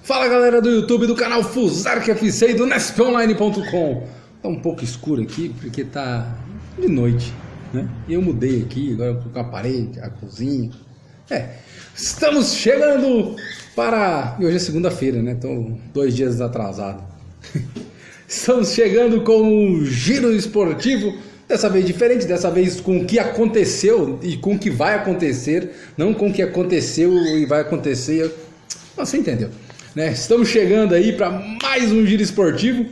Fala galera do YouTube, do canal Fusark FC e do nesponline.com. Tá um pouco escuro aqui porque tá de noite, né? Eu mudei aqui, agora com a parede, a cozinha. Estamos chegando para... E hoje é segunda-feira, né? Tô 2 dias atrasado. Estamos chegando com um giro esportivo, dessa vez diferente, dessa vez com o que aconteceu e com o que vai acontecer, não com o que aconteceu e vai acontecer. Você entendeu, né? Estamos chegando aí para mais um giro esportivo,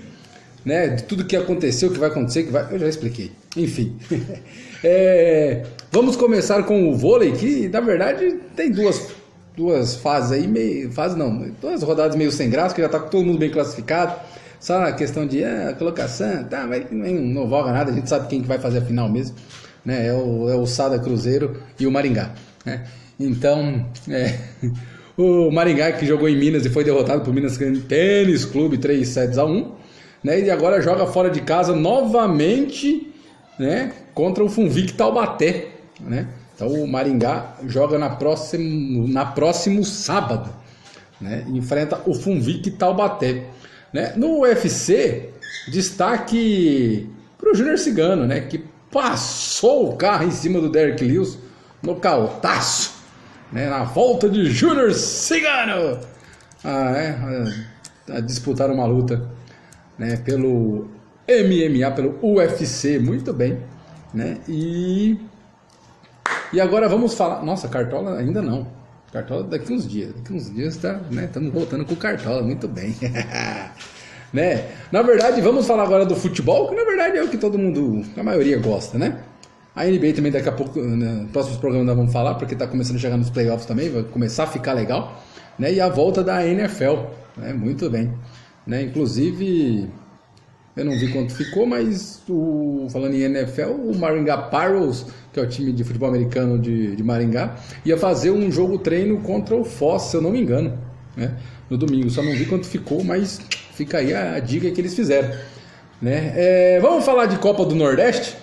né? De tudo que aconteceu, que vai acontecer, que vai... Eu já expliquei. Enfim. Vamos começar com o vôlei, que na verdade tem duas fases aí, duas rodadas meio sem graça, que já tá todo mundo bem classificado. Só na questão de colocação, tá, mas não voga nada, a gente sabe quem que vai fazer a final mesmo, né? É o Sada Cruzeiro e o Maringá, né? Então, o Maringá, que jogou em Minas e foi derrotado por Minas Tênis Clube 3-1, né? E agora joga fora de casa novamente, né? Contra o Funvic Taubaté, né? Então o Maringá joga na próximo sábado, né? Enfrenta o Funvic Taubaté, né? No UFC, destaque para o Júnior Cigano, né? Que passou o carro em cima do Derek Lewis, nocautaço, né? Na volta de Júnior Cigano a disputar uma luta, né? Pelo MMA, pelo UFC, muito bem, né? E agora vamos falar... Nossa, Cartola ainda não. Cartola daqui uns dias tá, né? Estamos voltando com o Cartola, muito bem. Né? Na verdade, vamos falar agora do futebol, que na verdade é o que todo mundo, a maioria gosta, né? A NBA também daqui a pouco, nos próximos programas nós vamos falar, porque está começando a chegar nos playoffs também, vai começar a ficar legal, né? E a volta da NFL, né? Muito bem, né? Inclusive, eu não vi quanto ficou, mas falando em NFL, o Maringá Pirates, que é o time de futebol americano de Maringá, ia fazer um jogo treino contra o Foz, se eu não me engano, né? No domingo. Só não vi quanto ficou, mas fica aí a dica que eles fizeram, né? Vamos falar de Copa do Nordeste,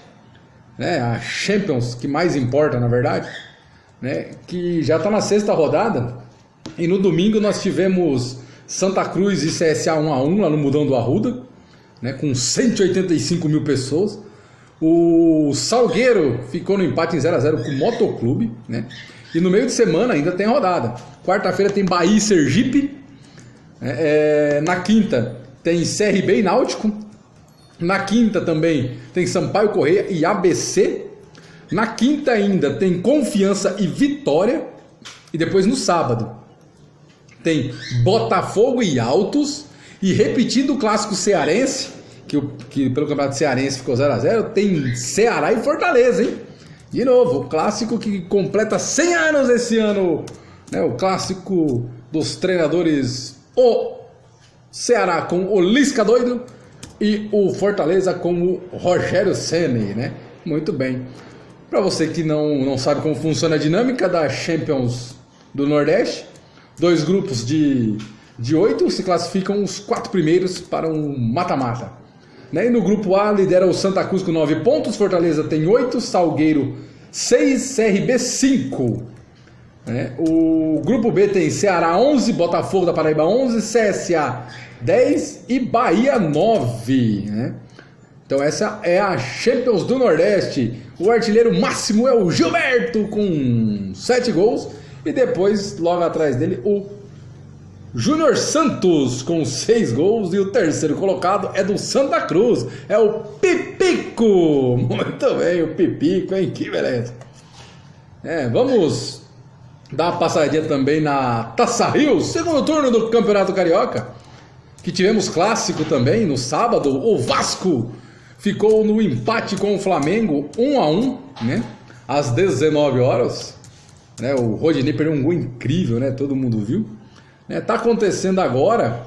né? A Champions, que mais importa, na verdade, né? Que já está na 6ª rodada, e no domingo nós tivemos Santa Cruz e CSA 1-1 lá no Mundão do Arruda, né? Com 185 mil pessoas. O Salgueiro ficou no empate em 0-0 com o Motoclube, né? E no meio de semana ainda tem rodada. Quarta-feira tem Bahia e Sergipe. Na quinta tem CRB e Náutico. Na quinta também tem Sampaio Corrêa e ABC. Na quinta ainda tem Confiança e Vitória. E depois no sábado tem Botafogo e Altos. E repetindo o clássico cearense, que pelo Campeonato Cearense ficou 0-0, tem Ceará e Fortaleza, hein? De novo, o clássico que completa 100 anos esse ano, né? O clássico dos treinadores, o Ceará com o Lisca doido e o Fortaleza com o Rogério Ceni, né? Muito bem. Para você que não sabe como funciona a dinâmica da Champions do Nordeste, 2 grupos de 8 se classificam os 4 primeiros para um mata-mata, né? E no grupo A lidera o Santa Cruz com 9 pontos, Fortaleza tem 8, Salgueiro 6, CRB 5, né? O grupo B tem Ceará 11, Botafogo da Paraíba 11, CSA 10 e Bahia 9, né? Então essa é a Champions do Nordeste. O artilheiro máximo é o Gilberto com 7 gols e depois logo atrás dele o Júnior Santos com 6 gols e o terceiro colocado é do Santa Cruz, é o Pipico. Muito bem, o Pipico, hein? Que beleza. Vamos dar uma passadinha também na Taça Rio, segundo turno do Campeonato Carioca, que tivemos clássico também no sábado. O Vasco ficou no empate com o Flamengo 1-1, né? Às 19 horas, né? O Rodinei perdeu um gol incrível, né? Todo mundo viu. Tá acontecendo agora,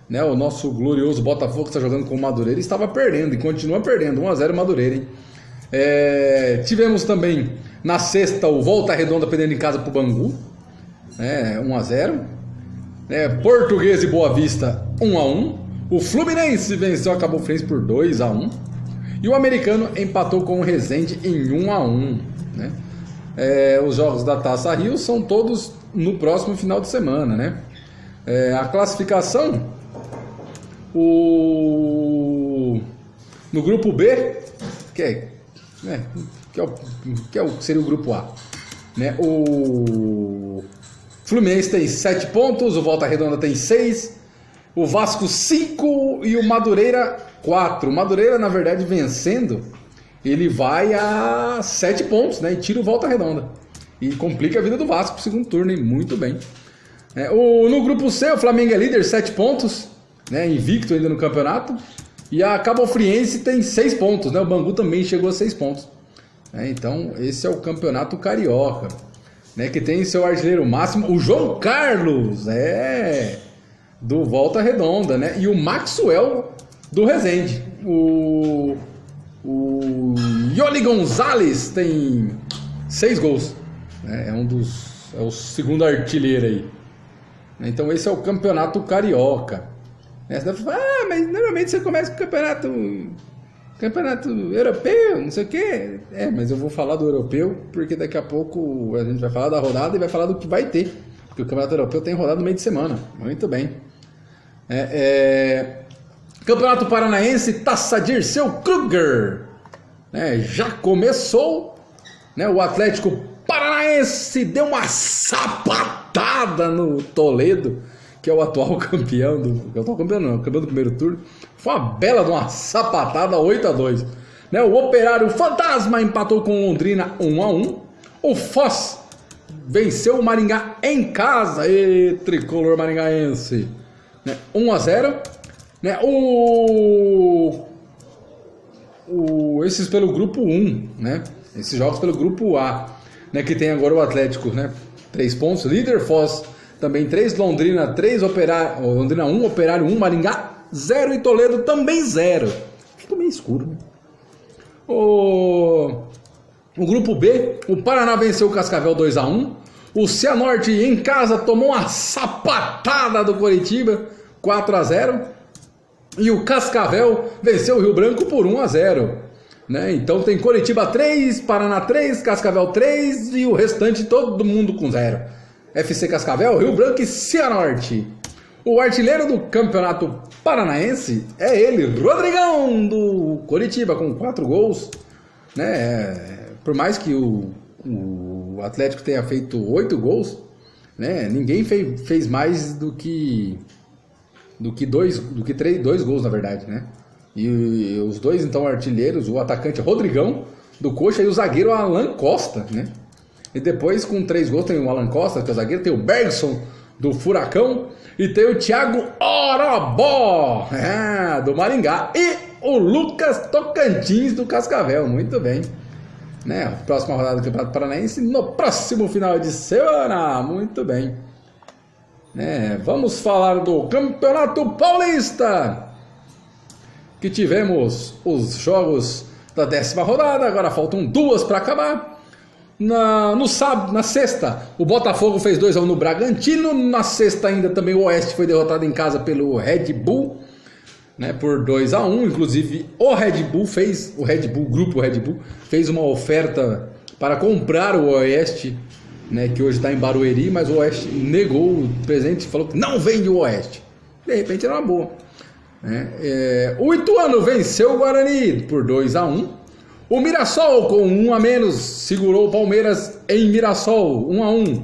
né? O nosso glorioso Botafogo, que está jogando com o Madureira, estava perdendo e continua perdendo, 1-0 Madureira, hein? Tivemos também na sexta o Volta Redonda perdendo em casa para o Bangu, 1-0, Português e Boa Vista 1-1, o Fluminense venceu a Cabo Friense por 2-1 e o Americano empatou com o Resende em 1-1, né? Os jogos da Taça Rio são todos no próximo final de semana, né? A classificação, no grupo B, que seria o grupo A, né? O Fluminense tem 7 pontos, o Volta Redonda tem 6, o Vasco 5 e o Madureira 4. O Madureira, na verdade, vencendo, ele vai a 7 pontos, né? E tira o Volta Redonda. E complica a vida do Vasco pro segundo turno, hein? Muito bem. No grupo C, o Flamengo é líder, 7 pontos, né? Invicto ainda no campeonato. E a Cabo Friense tem 6 pontos, né? O Bangu também chegou a 6 pontos. Então, esse é o campeonato carioca, né? Que tem seu artilheiro máximo, o João Carlos, do Volta Redonda, né? E o Maxwell do Resende. O Yoli Gonzalez tem 6 gols, né? É o segundo artilheiro aí. Então esse é o campeonato carioca. Você deve falar, mas normalmente você começa com o campeonato europeu, não sei o quê. Mas eu vou falar do europeu, porque daqui a pouco a gente vai falar da rodada e vai falar do que vai ter. Porque o campeonato europeu tem rodada no meio de semana. Muito bem. Campeonato Paranaense, Taça Dirceu Kruger, né? Já começou, né? O Atlético Paranaense deu uma sapatada no Toledo, que é o atual campeão campeão do primeiro turno. Foi uma bela de uma sapatada, 8-2, né? O Operário Fantasma empatou com o Londrina 1-1. O Foz venceu o Maringá em casa, tricolor maringaense, né? 1-0, né? Esses pelo grupo 1, né? Esses jogos pelo grupo A, né? Que tem agora o Atlético, né? 3 pontos, líder. Foz também 3, Londrina 3, Londrina 1, Operário 1, Maringá 0 e Toledo também 0. Ficou meio escuro, né? O grupo B, o Paraná venceu o Cascavel 2-1. O Cianorte em casa tomou uma sapatada do Coritiba 4-0. E o Cascavel venceu o Rio Branco por 1-0. Né? Então tem Coritiba 3, Paraná 3, Cascavel 3 e o restante todo mundo com 0. FC Cascavel, Rio Branco e Cianorte. O artilheiro do campeonato paranaense é ele, Rodrigão, do Coritiba, com 4 gols. Né? Por mais que o Atlético tenha feito 8 gols, né? Ninguém fez mais do que 2 gols, na verdade, né? E os dois, então, artilheiros, o atacante Rodrigão, do Coxa, e o zagueiro Alan Costa, né? E depois, com 3 gols, tem o Alan Costa, que é o zagueiro, tem o Bergson, do Furacão, e tem o Thiago Orobó, do Maringá, e o Lucas Tocantins, do Cascavel. Muito bem. Né? Próxima rodada do Campeonato Paranaense, no próximo final de semana. Muito bem. Né? Vamos falar do Campeonato Paulista, que tivemos os jogos da 10ª rodada, agora faltam 2 para acabar. Na sexta, o Botafogo fez 2-1 no Bragantino. Na sexta ainda também o Oeste foi derrotado em casa pelo Red Bull, né, por 2-1. Inclusive o grupo Red Bull fez uma oferta para comprar o Oeste, né, que hoje está em Barueri, mas o Oeste negou o presente e falou que não vende o Oeste. De repente era uma boa. O Ituano venceu o Guarani por 2-1. O Mirassol, com 1 a menos, segurou o Palmeiras em Mirassol, 1-1.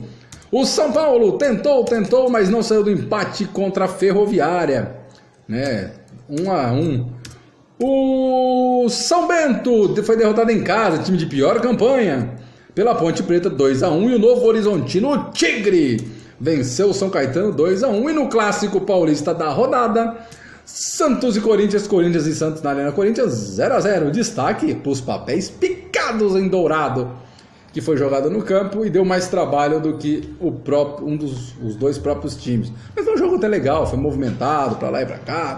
O São Paulo tentou, mas não saiu do empate contra a Ferroviária, né? 1-1. O São Bento foi derrotado em casa, time de pior campanha, pela Ponte Preta 2-1. E o Novo Horizontino, o Tigre, venceu o São Caetano 2-1. E no Clássico Paulista da rodada, Santos e Corinthians e Santos na Arena Corinthians 0-0. Destaque para os papéis picados em dourado, que foi jogado no campo e deu mais trabalho do que os dois próprios times. Mas foi um jogo até legal, foi movimentado para lá e para cá.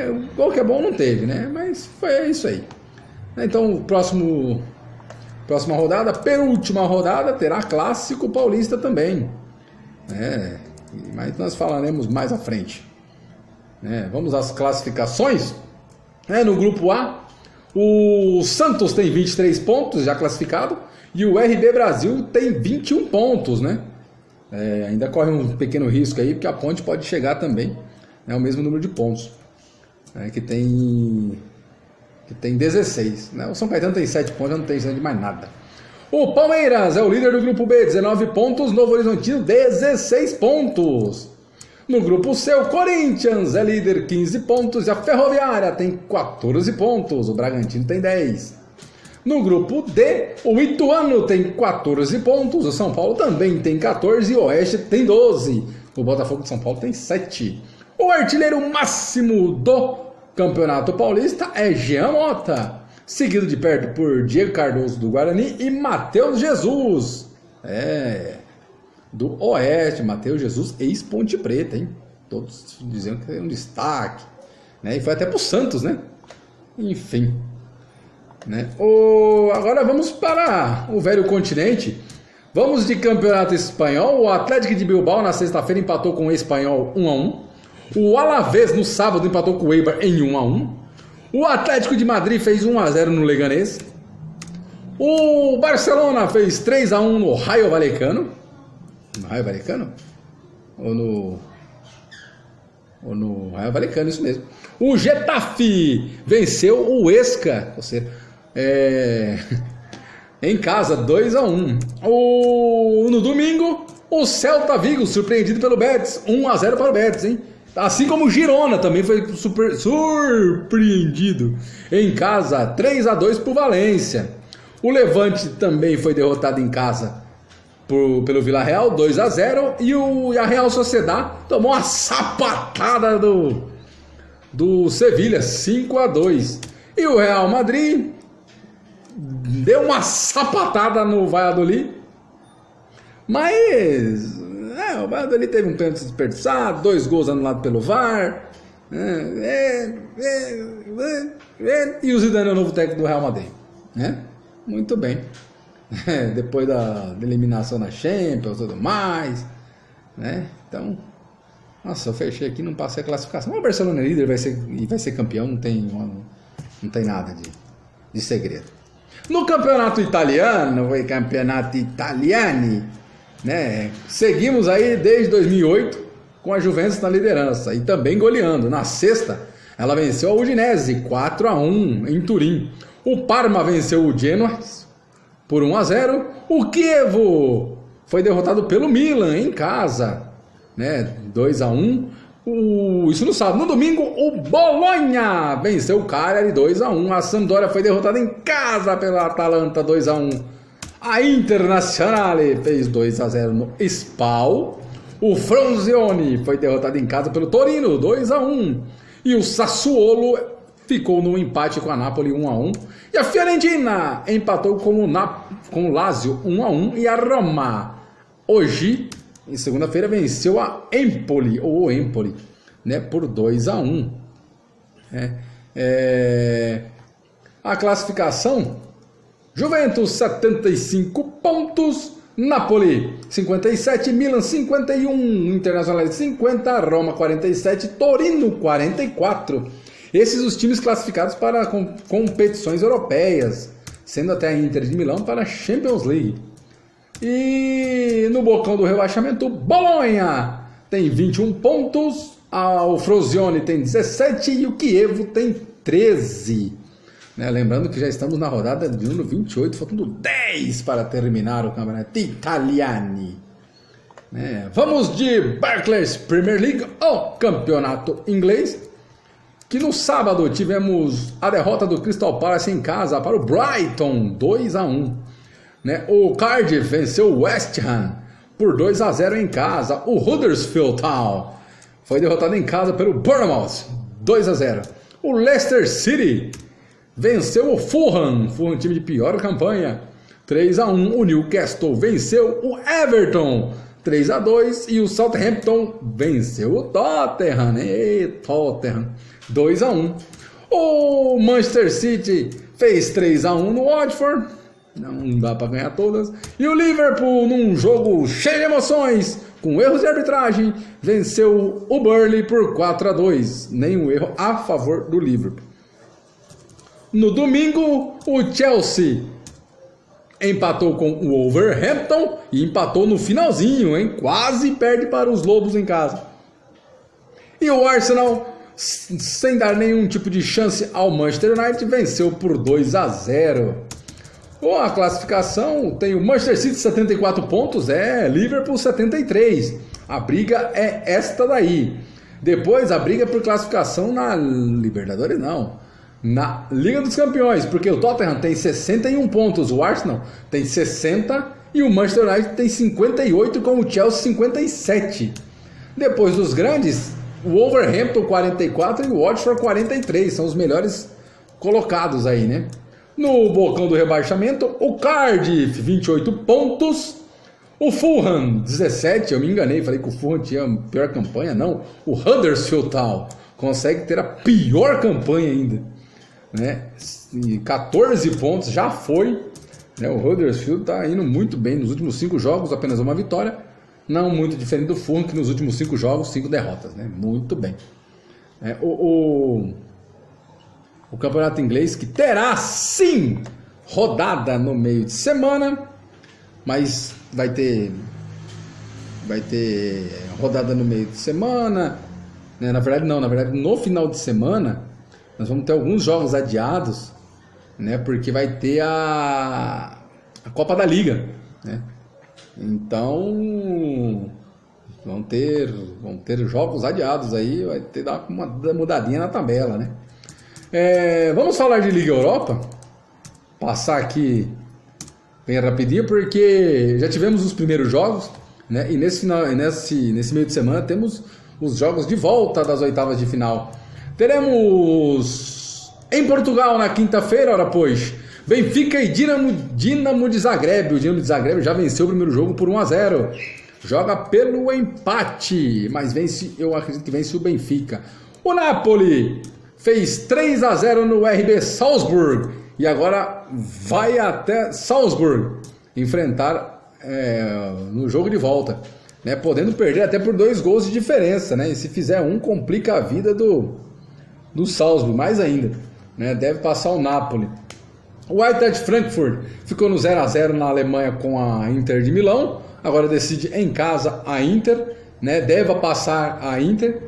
O gol que é bom não teve, né? Mas foi isso aí. Então, próxima rodada, penúltima rodada, terá Clássico Paulista também. Mas nós falaremos mais à frente. Vamos às classificações. No grupo A, o Santos tem 23 pontos, já classificado, e o RB Brasil tem 21 pontos, né? Ainda corre um pequeno risco aí, porque a Ponte pode chegar também, né, ao mesmo número de pontos, que tem 16. Né? O São Caetano tem 7 pontos, já não tem chance de mais nada. O Palmeiras é o líder do grupo B, 19 pontos, Novo Horizontino 16 pontos. No grupo C, o Corinthians é líder, 15 pontos, e a Ferroviária tem 14 pontos, o Bragantino tem 10. No grupo D, o Ituano tem 14 pontos, o São Paulo também tem 14 e o Oeste tem 12. O Botafogo de São Paulo tem 7. O artilheiro máximo do Campeonato Paulista é Jean Mota, seguido de perto por Diego Cardoso do Guarani e Matheus Jesus. Do Oeste, Matheus Jesus, ex-Ponte Preta, hein? Todos diziam que é um destaque, né? E foi até pro Santos, né? Enfim, né? Agora vamos para o velho continente. Vamos de Campeonato Espanhol. O Atlético de Bilbao na sexta-feira empatou com o Espanhol 1-1. O Alavés no sábado empatou com o Eibar em 1-1. O Atlético de Madrid fez 1-0 no Leganés. O Barcelona fez 3-1 no Rayo Vallecano. No Rayo Vallecano? Ou no Rayo Vallecano, isso mesmo. O Getafe venceu o Huesca, ou seja, em casa, 2-1. No domingo, o Celta Vigo, surpreendido pelo Betis, 1-0 para o Betis, hein? Assim como o Girona também foi surpreendido em casa, 3-2 para o Valência. O Levante também foi derrotado em casa pelo Villarreal, 2-0. E a Real Sociedad tomou uma sapatada do Sevilha, 5-2. E o Real Madrid deu uma sapatada no Valladolid. Mas o Valladolid teve um pênalti desperdiçado, 2 gols anulados pelo VAR. E o Zidane é o novo técnico do Real Madrid, né? Muito bem. Depois da eliminação na Champions e tudo mais, né? Então, nossa, eu fechei aqui, não passei a classificação. O Barcelona é líder, vai ser campeão, não tem nada de segredo. No campeonato italiano, né? Seguimos aí desde 2008 com a Juventus na liderança e também goleando. Na sexta, ela venceu a Udinese 4-1 em Turim. O Parma venceu o Genoa por 1-0. O Chievo foi derrotado pelo Milan em casa, né? 2-1. Isso no sábado. No domingo, o Bologna venceu o Cagliari 2-1. A Sampdoria foi derrotada em casa pela Atalanta 2-1. A Internazionale fez 2-0 no Spal. O Frosinone foi derrotado em casa pelo Torino 2-1. E o Sassuolo ficou no empate com a Napoli 1-1. E a Fiorentina empatou com o Lazio 1-1. E a Roma, hoje, em segunda-feira, venceu a Empoli, né, por 2-1. A classificação: Juventus 75 pontos, Napoli 57, Milan 51, Internazionale 50, Roma 47, Torino 44. Esses os times classificados para competições europeias, sendo até a Inter de Milão para a Champions League. E no bocão do rebaixamento, Bolonha tem 21 pontos, o Frosinone tem 17 e o Chievo tem 13. Né? Lembrando que já estamos na rodada de número 28, faltando 10 para terminar o campeonato italiano. Né? Vamos de Barclays Premier League, o campeonato inglês, que no sábado tivemos a derrota do Crystal Palace em casa para o Brighton, 2-1. Né? O Cardiff venceu o West Ham por 2-0 em casa. O Huddersfield Town foi derrotado em casa pelo Bournemouth, 2-0. O Leicester City venceu o Fulham, time de pior campanha, 3-1. O Newcastle venceu o Everton, 3-2. E o Southampton venceu o Tottenham, 2-1. O Manchester City fez 3-1 no Watford, não dá para ganhar todas. E o Liverpool, num jogo cheio de emoções, com erros de arbitragem, venceu o Burnley por 4-2. Nenhum erro a favor do Liverpool. No domingo, o Chelsea empatou com o Wolverhampton e empatou no finalzinho, hein? Quase perde para os Lobos em casa. E o Arsenal, sem dar nenhum tipo de chance ao Manchester United, venceu por 2-0. A classificação tem o Manchester City 74 pontos, Liverpool 73. A briga é esta daí. Depois a briga por classificação na Libertadores não. Na Liga dos Campeões, porque o Tottenham tem 61 pontos, o Arsenal tem 60 e o Manchester United tem 58 com o Chelsea 57. Depois dos grandes, o Wolverhampton 44 e o Watford 43, são os melhores colocados aí, né? No bocão do rebaixamento, o Cardiff 28 pontos, o Fulham 17, eu me enganei, falei que o Fulham tinha a pior campanha, não, o Huddersfield Town consegue ter a pior campanha ainda, né? 14 pontos, já foi, né? O Huddersfield está indo muito bem nos últimos 5 jogos, apenas uma vitória, não muito diferente do Fulham, que nos últimos 5 jogos, 5 derrotas, né? Muito bem. O campeonato inglês, que terá sim rodada no meio de semana, mas vai ter rodada no meio de semana, né? Na verdade no final de semana nós vamos ter alguns jogos adiados, né? Porque vai ter a Copa da Liga, né? Então vão ter jogos adiados aí, vai ter dar uma mudadinha na tabela, né? Vamos falar de Liga Europa, passar aqui bem rapidinho, porque já tivemos os primeiros jogos, né? E nesse meio de semana temos os jogos de volta das oitavas de final. Teremos em Portugal na quinta-feira, ora pois, Benfica e Dinamo de Zagreb. O Dinamo de Zagreb já venceu o primeiro jogo por 1-0. Joga pelo empate, mas eu acredito que vence o Benfica. O Napoli fez 3-0 no RB Salzburg e agora vai até Salzburg enfrentar no jogo de volta, né? Podendo perder até por 2 gols de diferença, né? E se fizer um, complica a vida do Salzburg mais ainda, né? Deve passar o Napoli. O Eintracht Frankfurt ficou no 0-0 na Alemanha com a Inter de Milão, agora decide em casa a Inter, né? Deve passar a Inter,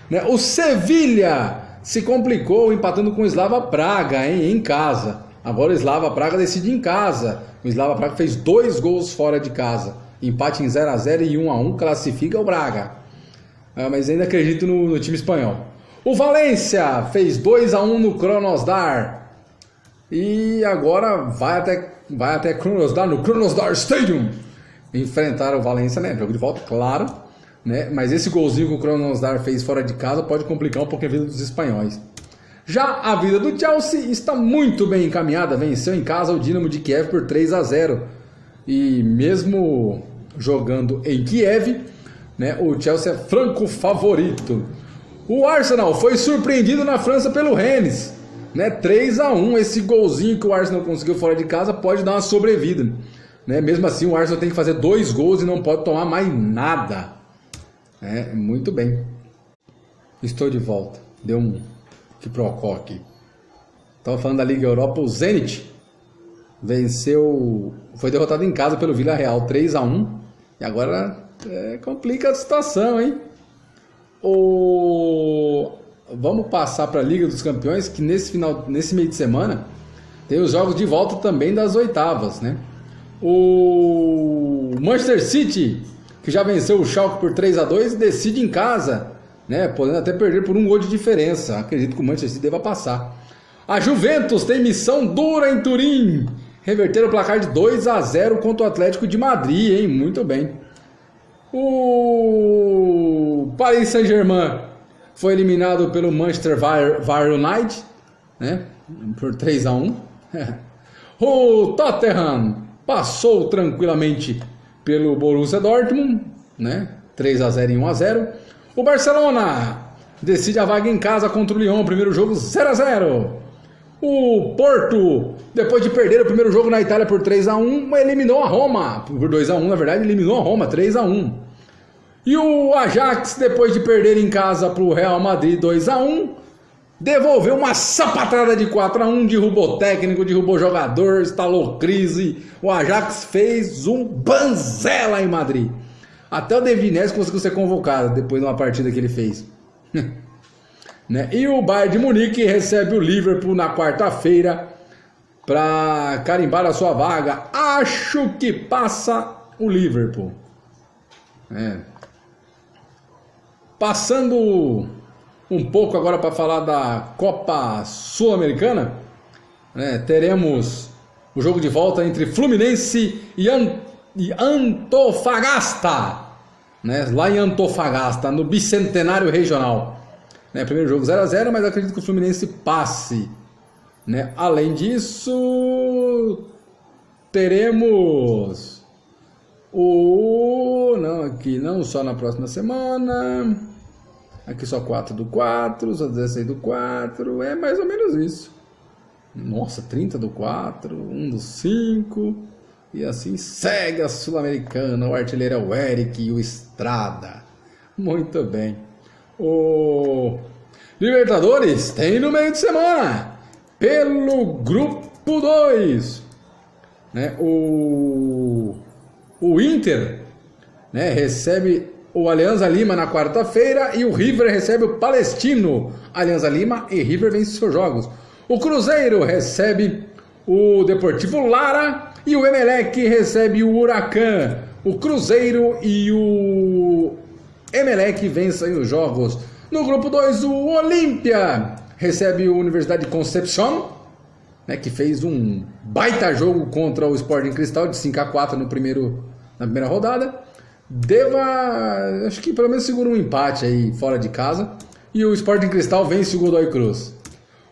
né? O Sevilha se complicou empatando com o Slava Praga, em casa. Agora o Slava Praga decide em casa. O Slava Praga fez 2 gols fora de casa. Empate em 0-0 e 1-1 classifica o Braga. Mas ainda acredito no time espanhol. O Valência fez 2-1 no Krasnodar. E agora vai até Krasnodar, no Krasnodar Stadium, enfrentar o Valência, né? Jogo de volta, claro, né? Mas esse golzinho que o Krasnodar fez fora de casa pode complicar um pouco a vida dos espanhóis. Já a vida do Chelsea está muito bem encaminhada, venceu em casa o Dinamo de Kiev por 3-0. E mesmo jogando em Kiev, né, o Chelsea é franco favorito. O Arsenal foi surpreendido na França pelo Rennes, né, 3-1. Esse golzinho que o Arsenal conseguiu fora de casa pode dar uma sobrevida, né? Mesmo assim o Arsenal tem que fazer 2 gols e não pode tomar mais nada. Muito bem. Estou de volta. Deu um quiprocó aqui. Estava falando da Liga Europa. O Zenit foi derrotado em casa pelo Villarreal 3-1. E agora complica a situação, hein? Vamos passar para a Liga dos Campeões, que nesse meio de semana tem os jogos de volta também das oitavas, né? O Manchester City, que já venceu o Schalke por 3-2, decide em casa, né? Podendo até perder por 1 gol de diferença. Acredito que o Manchester City deva passar. A Juventus tem missão dura em Turim, reverter o placar de 2-0 contra o Atlético de Madrid, hein? Muito bem. O Paris Saint-Germain foi eliminado pelo Manchester United, né? Por 3-1. O Tottenham passou tranquilamente pelo Borussia Dortmund, né? 3-0 e 1-0. O Barcelona decide a vaga em casa contra o Lyon, primeiro jogo 0-0. O Porto, depois de perder o primeiro jogo na Itália por 3-1, eliminou a Roma, por 2-1 na verdade, eliminou a Roma, 3-1. E o Ajax, depois de perder em casa para o Real Madrid 2-1, devolveu uma sapatada de 4-1, derrubou técnico, derrubou jogador, instalou crise. O Ajax fez um banzela em Madrid. Até o David Neres conseguiu ser convocado depois de uma partida que ele fez. Né? E o Bayern de Munique recebe o Liverpool na quarta-feira para carimbar a sua vaga. Acho que passa o Liverpool. Passando um pouco agora para falar da Copa Sul-Americana, teremos o jogo de volta entre Fluminense e Antofagasta, lá em Antofagasta, no Bicentenário Regional. Primeiro jogo 0-0, mas acredito que o Fluminense passe. Além disso, teremos aqui não só na próxima semana, aqui só 4/4, só 16/4, é mais ou menos isso. Nossa, 30/4, 1/5, e assim segue a Sul-Americana. O artilheiro é o Eric e o Estrada. Muito bem. O Libertadores tem no meio de semana, pelo grupo 2, o Inter, recebe o Alianza Lima na quarta-feira e o River recebe o Palestino. Alianza Lima e River vencem seus jogos. O Cruzeiro recebe o Deportivo Lara e o Emelec recebe o Huracan. O Cruzeiro e o Emelec vencem os jogos. No grupo 2, o Olímpia recebe a Universidade de Concepción, que fez um baita jogo contra o Sporting Cristal de 5-4 na primeira rodada. Acho que pelo menos segura um empate aí fora de casa. E o Sporting Cristal vence o Godoy Cruz.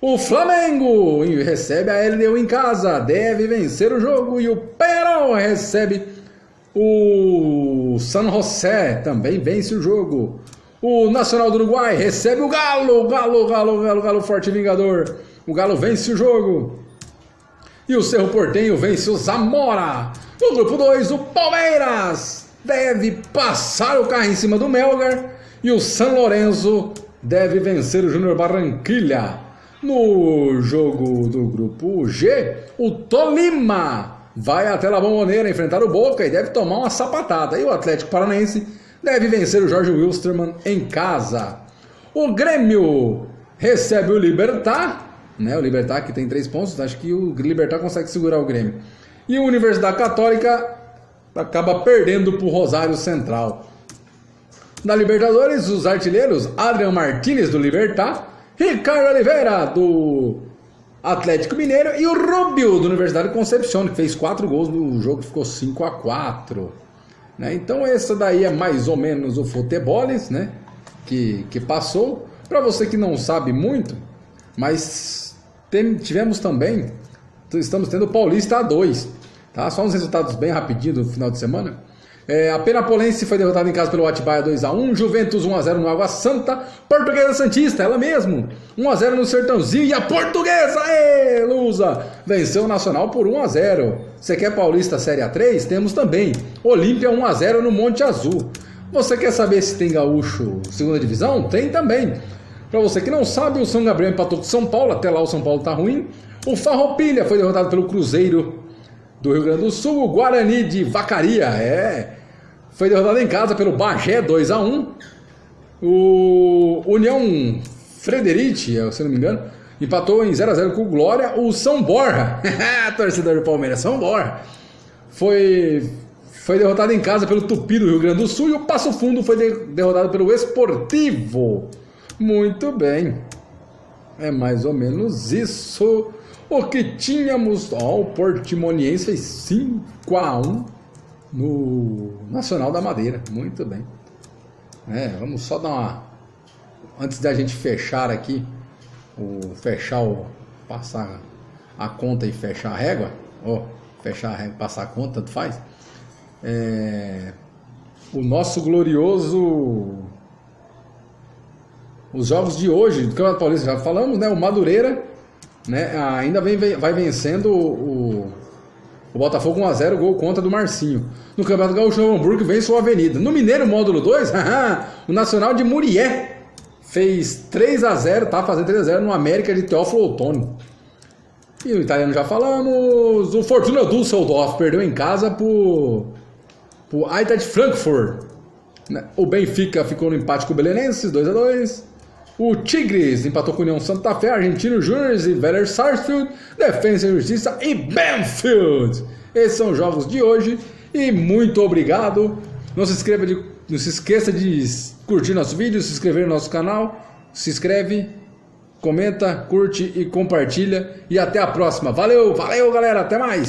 O Flamengo recebe a LDU em casa, deve vencer o jogo. E o Peñarol recebe o San José, também vence o jogo. O Nacional do Uruguai recebe o Galo forte vingador. O Galo vence o jogo. E o Cerro Porteño vence o Zamora. No grupo 2, o Palmeiras deve passar o carro em cima do Melgar. E o San Lorenzo deve vencer o Júnior Barranquilla. No jogo do grupo G, o Tolima vai até La Bombonera enfrentar o Boca e deve tomar uma sapatada. E o Atlético Paranaense deve vencer o Jorge Wilstermann em casa. O Grêmio recebe o Libertad, o Libertad que tem 3 pontos, acho que o Libertad consegue segurar o Grêmio. E a Universidade Católica acaba perdendo para o Rosário Central. Na Libertadores, os artilheiros Adrian Martínez do Libertad, Ricardo Oliveira do Atlético Mineiro e o Rubio da Universidade de Concepción, que fez 4 gols no jogo que ficou 5-4. Então esse daí é mais ou menos o futeboles, que passou. Para você que não sabe muito, mas tivemos também, estamos tendo o Paulista A2, tá? Só uns resultados bem rapidinho do final de semana. A Penapolense foi derrotada em casa pelo Atibaia 2-1, Juventus 1-0 no Água Santa, Portuguesa Santista, ela mesmo, 1-0 no Sertãozinho, e a Portuguesa, Lusa, venceu o Nacional por 1-0. Você quer Paulista Série A3? Temos também, Olímpia 1-0 no Monte Azul. Você quer saber se tem Gaúcho segunda divisão? Tem também. Para você que não sabe, o São Gabriel empatou com o São Paulo, até lá o São Paulo tá ruim. O Farroupilha foi derrotado pelo Cruzeiro do Rio Grande do Sul, o Guarani de Vacaria, foi derrotado em casa pelo Bagé 2-1. O União Frederici, se não me engano, empatou em 0-0 com o Glória. O São Borja, torcedor do Palmeiras, São Borja, foi derrotado em casa pelo Tupi do Rio Grande do Sul. E o Passo Fundo foi derrotado pelo Esportivo. Muito bem, é mais ou menos isso o que tínhamos. O Portimonense fez 5-1 no Nacional da Madeira. Muito bem. Vamos só dar uma... Antes da gente fechar aqui, passar a conta e fechar a régua. Fechar a régua, passar a conta, tanto faz. O nosso glorioso... Os jogos de hoje do Campeonato Paulista, já falamos, o Madureira, ainda vai vencendo o Botafogo 1-0, gol contra do Marcinho. No Campeonato Gaúcho, o Hamburgo vence o Avenida. No Mineiro Módulo 2, o Nacional de Murié fez 3-0, tá fazendo 3-0 no América de Teófilo Otoni. E o italiano já falamos. O Fortuna Düsseldorf perdeu em casa pro Eintracht Frankfurt. O Benfica ficou no empate com o Belenenses, 2-2. O Tigres empatou com o União Santa Fé, Argentino Júnior e Werder Sarsfield, Defensa e Justiça e Banfield. Esses são os jogos de hoje e muito obrigado. Não se esqueça de curtir nosso vídeo, se inscrever no nosso canal. Se inscreve, comenta, curte e compartilha. E até a próxima. Valeu, valeu galera, até mais!